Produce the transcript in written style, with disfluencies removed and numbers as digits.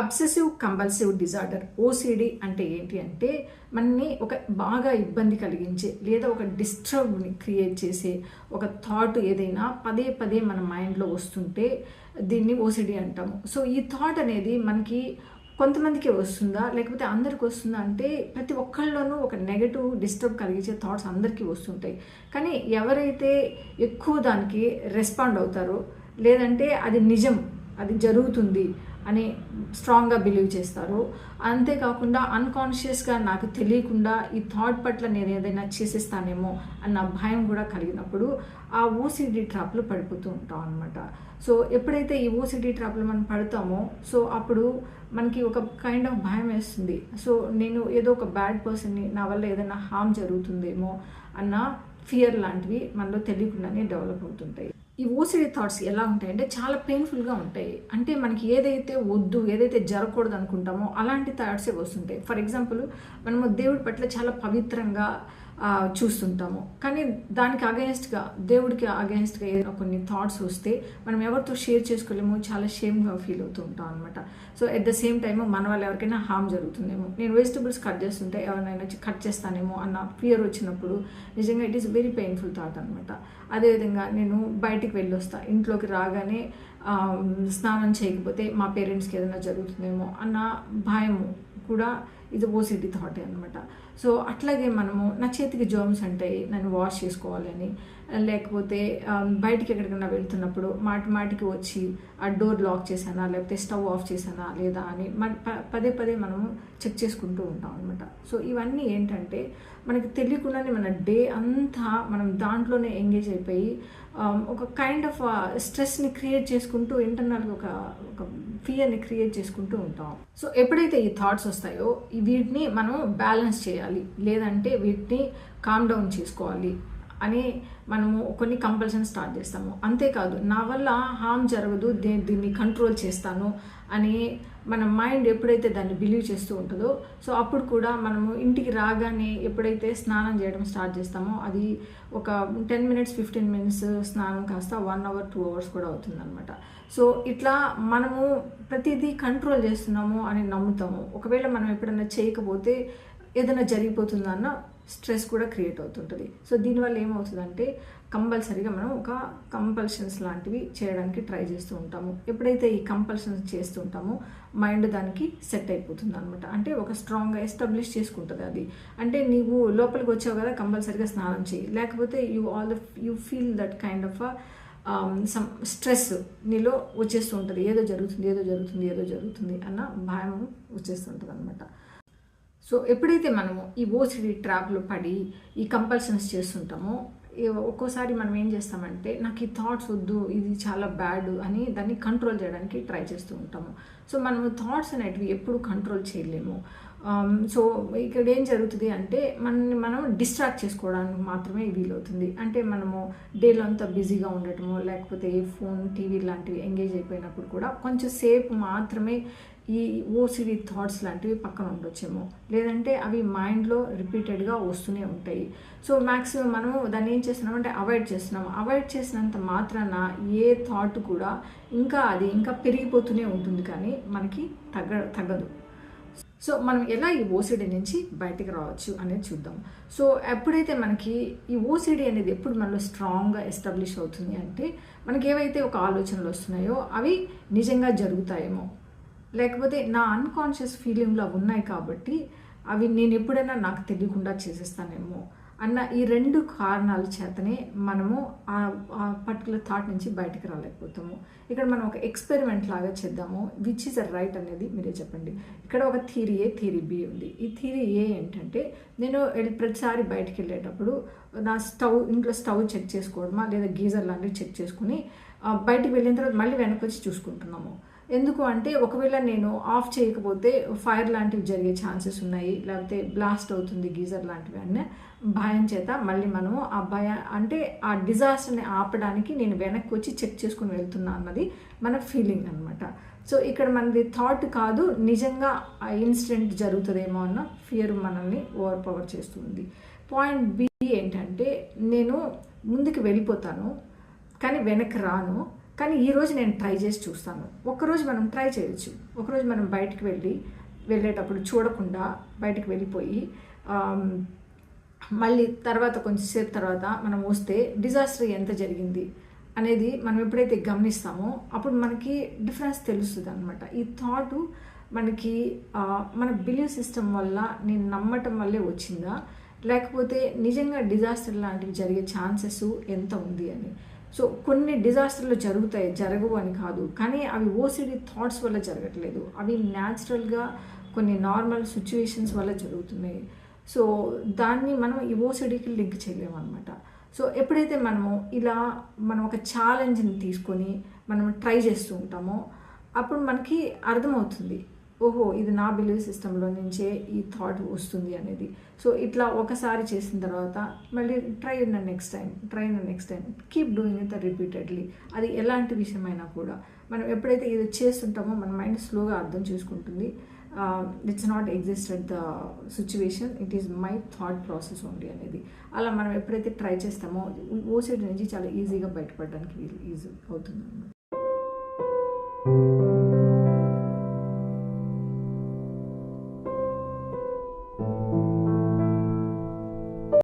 Obsessive compulsive disorder OCD అంటే ఏంటి అంటే మనని ఒక బాగా ఇబ్బంది కలిగించే లేదా ఒక డిస్టర్బ్ని క్రియేట్ చేసే ఒక థాట్ ఏదైనా పదే పదే మన మైండ్లో వస్తుంటే దీన్ని ఓసిడి అంటాము. సో ఈ థాట్ అనేది మనకి కొంతమందికి వస్తుందా లేకపోతే అందరికి వస్తుందా అంటే ప్రతి ఒక్కళ్ళలోనూ ఒక నెగటివ్ డిస్టర్బ్ కలిగించే థాట్స్ అందరికీ వస్తుంటాయి. కానీ ఎవరైతే ఎక్కువ దానికి రెస్పాండ్ అవుతారో లేదంటే అది నిజం, అది జరుగుతుంది అని స్ట్రాంగ్గా బిలీవ్ చేస్తారు, అంతేకాకుండా అన్కాన్షియస్గా నాకు తెలియకుండా ఈ థాట్ పట్ల నేను ఏదైనా చేసేస్తానేమో అన్న భయం కూడా కలిగినప్పుడు ఆ ఓసిడి ట్రాప్లో పడిపోతూ ఉంటాం అనమాట. సో ఎప్పుడైతే ఈ ఓసిడి ట్రాప్లో మనం పడతామో సో అప్పుడు మనకి ఒక కైండ్ ఆఫ్ భయం వేస్తుంది. సో నేను ఏదో ఒక బ్యాడ్ పర్సన్ని, నా వల్ల ఏదైనా హార్మ్ జరుగుతుందేమో అన్న ఫియర్ లాంటివి మనలో తెలియకుండానే డెవలప్ అవుతుంటాయి. ఈ ఓసిడి థాట్స్ ఎలా ఉంటాయంటే చాలా పెయిన్ఫుల్గా ఉంటాయి. అంటే మనకి ఏదైతే వద్దు, ఏదైతే జరగకూడదు అనుకుంటామో అలాంటి థాట్సే వస్తుంటాయి. ఫర్ ఎగ్జాంపుల్ మనము దేవుడి పట్ల చాలా పవిత్రంగా చూస్తుంటాము, కానీ దానికి అగెన్స్ట్గా, దేవుడికి అగెన్స్ట్గా ఏదైనా కొన్ని థాట్స్ వస్తే మనం ఎవరితో షేర్ చేసుకోలేము, చాలా షేమ్గా ఫీల్ అవుతూ ఉంటాం అనమాట. So at the same time మన వల్ల ఎవరికైనా హార్మ్ జరుగుతుందేమో, నేను వెజిటబుల్స్ కట్ చేస్తుంటే ఎవరినైనా కట్ చేస్తానేమో అన్న ఫియర్ వచ్చినప్పుడు నిజంగా it is very painful thought అనమాట. అదేవిధంగా నేను బయటికి వెళ్ళొస్తా, ఇంట్లోకి రాగానే స్నానం చేయకపోతే మా పేరెంట్స్కి ఏదైనా జరుగుతుందేమో అన్న భయము కూడా ఇది ఓసిడి థాటే అనమాట. సో అట్లాగే మనము నా చేతికి జర్మ్స్ అంటాయి, నన్ను వాష్ చేసుకోవాలని, లేకపోతే బయటికి ఎక్కడికైనా వెళ్తున్నప్పుడు మాటికి వచ్చి ఆ డోర్ లాక్ చేశానా లేకపోతే స్టవ్ ఆఫ్ చేశానా లేదా అని పదే పదే మనము చెక్ చేసుకుంటూ ఉంటాం అనమాట. సో ఇవన్నీ ఏంటంటే మనకి తెలియకుండానే మన డే అంతా మనం దాంట్లోనే ఎంగేజ్ అయిపోయి ఒక కైండ్ ఆఫ్ స్ట్రెస్ని క్రియేట్ చేసుకుంటూ ఇంటర్నల్గా ఒక ఫియర్ని క్రియేట్ చేసుకుంటూ ఉంటాం. సో ఎప్పుడైతే ఈ థాట్స్ వస్తాయో వీటిని మనం బ్యాలెన్స్ చేయాలి, లేదంటే వీటిని కామ్ డౌన్ చేసుకోవాలి అని మనము కొన్ని కంపల్షన్ స్టార్ట్ చేస్తాము. అంతేకాదు నా వల్ల హార్మ్ జరగదు, దీన్ని కంట్రోల్ చేస్తాను అని మన మైండ్ ఎప్పుడైతే దాన్ని బిలీవ్ చేస్తూ ఉంటుందో సో అప్పుడు కూడా మనము ఇంటికి రాగానే ఎప్పుడైతే స్నానం చేయడం స్టార్ట్ చేస్తామో అది ఒక 10 minutes 15 minutes స్నానం కాస్త 1 hour 2 hours కూడా అవుతుందన్నమాట. సో ఇట్లా మనము ప్రతిదీ కంట్రోల్ చేస్తున్నాము అని నమ్ముతాము. ఒకవేళ మనం ఎప్పుడైనా చేయకపోతే ఏదైనా జరిగిపోతుందన్న స్ట్రెస్ కూడా క్రియేట్ అవుతుంటుంది. సో దీనివల్ల ఏమవుతుందంటే కంపల్సరీగా మనం ఒక కంపల్షన్స్ లాంటివి చేయడానికి ట్రై చేస్తూ ఉంటాము. ఎప్పుడైతే ఈ కంపల్షన్స్ చేస్తూ ఉంటామో మైండ్ దానికి సెట్ అయిపోతుంది అనమాట. అంటే ఒక స్ట్రాంగ్గా ఎస్టాబ్లిష్ చేసుకుంటుంది అది. అంటే నీవు లోపలికి వచ్చావు కదా కంపల్సరీగా స్నానం చేయి, లేకపోతే you feel that kind of some stress నీలో వచ్చేస్తూ ఉంటుంది, ఏదో జరుగుతుంది అన్న భయం వచ్చేస్తుంటుంది అనమాట. సో ఎప్పుడైతే మనము ఈ ఓసిడి ట్రాప్లో పడి ఈ కంపల్షన్స్ చేస్తుంటామో ఒక్కోసారి మనం ఏం చేస్తామంటే నాకు ఈ థాట్స్ వద్దు, ఇది చాలా బ్యాడ్ అని దాన్ని కంట్రోల్ చేయడానికి ట్రై చేస్తూ ఉంటాము. సో మనము థాట్స్ అనేటివి ఎప్పుడు కంట్రోల్ చేయలేము. సో ఇక్కడ ఏం జరుగుతుంది అంటే మనం డిస్ట్రాక్ట్ చేసుకోవడానికి మాత్రమే వీలవుతుంది. అంటే మనము డేలో అంతా బిజీగా ఉండటము లేకపోతే ఫోన్ టీవీ లాంటివి ఎంగేజ్ అయిపోయినప్పుడు కూడా కొంచెం సేపు మాత్రమే ఈ ఓసిడి థాట్స్ లాంటివి పక్కన ఉండొచ్చేమో, లేదంటే అవి మైండ్లో రిపీటెడ్గా వస్తూనే ఉంటాయి. సో మ్యాక్సిమం మనము దాన్ని ఏం చేస్తున్నామంటే అవాయిడ్ చేసినంత మాత్రాన ఏ థాట్ కూడా ఇంకా పెరిగిపోతూనే ఉంటుంది, కానీ మనకి తగ్గదు. సో మనం ఎలా ఈ ఓసిడి నుంచి బయటికి రావచ్చు అనేది చూద్దాం. సో ఎప్పుడైతే మనకి ఈ ఓసిడి అనేది ఎప్పుడు మనలో స్ట్రాంగ్గా ఎస్టాబ్లిష్ అవుతుంది అంటే మనకి ఏవైతే ఒక ఆలోచనలు వస్తున్నాయో అవి నిజంగా జరుగుతాయేమో, లేకపోతే నా అన్కాన్షియస్ ఫీలింగ్లో ఉన్నాయి కాబట్టి అవి నేను ఎప్పుడైనా నాకు తెలియకుండా చేసేస్తానేమో అన్న ఈ 2 కారణాల చేతనే మనము ఆ పర్టికులర్ థాట్ నుంచి బయటకు రాలేకపోతాము. ఇక్కడ మనం ఒక ఎక్స్పెరిమెంట్ లాగా చేద్దాము. విచ్ ఈజ్ రైట్ అనేది మీరే చెప్పండి. ఇక్కడ ఒక థియరీ ఏ, థియరీ బి ఉంది. ఈ థియరీ ఏ ఏంటంటే నేను ప్రతిసారి బయటకు వెళ్ళేటప్పుడు నా ఇంట్లో స్టవ్ చెక్ చేసుకోవడమా లేదా గీజర్ లాంటివి చెక్ చేసుకుని బయటకు వెళ్ళిన తర్వాత మళ్ళీ వెనక్కి వచ్చి చూసుకుంటున్నాము. ఎందుకు అంటే ఒకవేళ నేను ఆఫ్ చేయకపోతే ఫైర్ లాంటివి జరిగే ఛాన్సెస్ ఉన్నాయి, లేకపోతే బ్లాస్ట్ అవుతుంది గీజర్ లాంటివి అనే భయం చేత మళ్ళీ మనము అంటే ఆ డిజాస్టర్ని ఆపడానికి నేను వెనక్కి వచ్చి చెక్ చేసుకుని వెళ్తున్నా అన్నది మన ఫీలింగ్ అనమాట. సో ఇక్కడ మనది థాట్ కాదు, నిజంగా ఆ ఇన్సిడెంట్ జరుగుతుందేమో అన్న ఫియర్ మనల్ని ఓవర్ పవర్ చేస్తుంది. పాయింట్ బి ఏంటంటే నేను ముందుకు వెళ్ళిపోతాను కానీ వెనక్కి రాను, కానీ ఈరోజు నేను ట్రై చేసి చూస్తాను. ఒక్కరోజు మనం ట్రై చేయొచ్చు. ఒకరోజు మనం బయటికి వెళ్ళేటప్పుడు చూడకుండా బయటికి వెళ్ళిపోయి మళ్ళీ తర్వాత కొంచెంసేపు తర్వాత మనం వస్తే డిజాస్టర్ ఎంత జరిగింది అనేది మనం ఎప్పుడైతే గమనిస్తామో అప్పుడు మనకి డిఫరెన్స్ తెలుస్తుంది అనమాట. ఈ థాట్ మనకి మన బిలీవ్ సిస్టమ్ వల్ల నేను నమ్మటం వల్లే వచ్చిందా, లేకపోతే నిజంగా డిజాస్టర్ లాంటివి జరిగే ఛాన్సెస్ ఎంత ఉంది అని. సో కొన్ని డిజాస్టర్లు జరగవు అని కాదు, కానీ అవి ఓసిడి థాట్స్ వల్ల జరగట్లేదు, అవి న్యాచురల్గా కొన్ని నార్మల్ సిచ్యువేషన్స్ వల్ల జరుగుతున్నాయి. సో దాన్ని మనం ఈ ఓసిడికి లింక్ చేయలేము అనమాట. సో ఎప్పుడైతే మనం ఒక ఛాలెంజ్ని తీసుకొని మనం ట్రై చేస్తూ ఉంటామో అప్పుడు మనకి అర్థమవుతుంది, ఓహో ఇది నా బిలీవ్ సిస్టంలో నుంచే ఈ థాట్ వస్తుంది అనేది. సో ఇట్లా ఒకసారి చేసిన తర్వాత మళ్ళీ try in the next time keep doing it repeatedly. అది ఎలాంటి విషయమైనా కూడా మనం ఎప్పుడైతే ఇది చేస్తుంటామో మన మైండ్ స్లోగా అర్థం చేసుకుంటుంది, it's not exist at the situation, it is my thought process only అనేది. అలా మనం ఎప్పుడైతే ట్రై చేస్తామో ఓసిడి నుంచి చాలా ఈజీగా బయటపడడానికి ఈజీ అవుతుంది.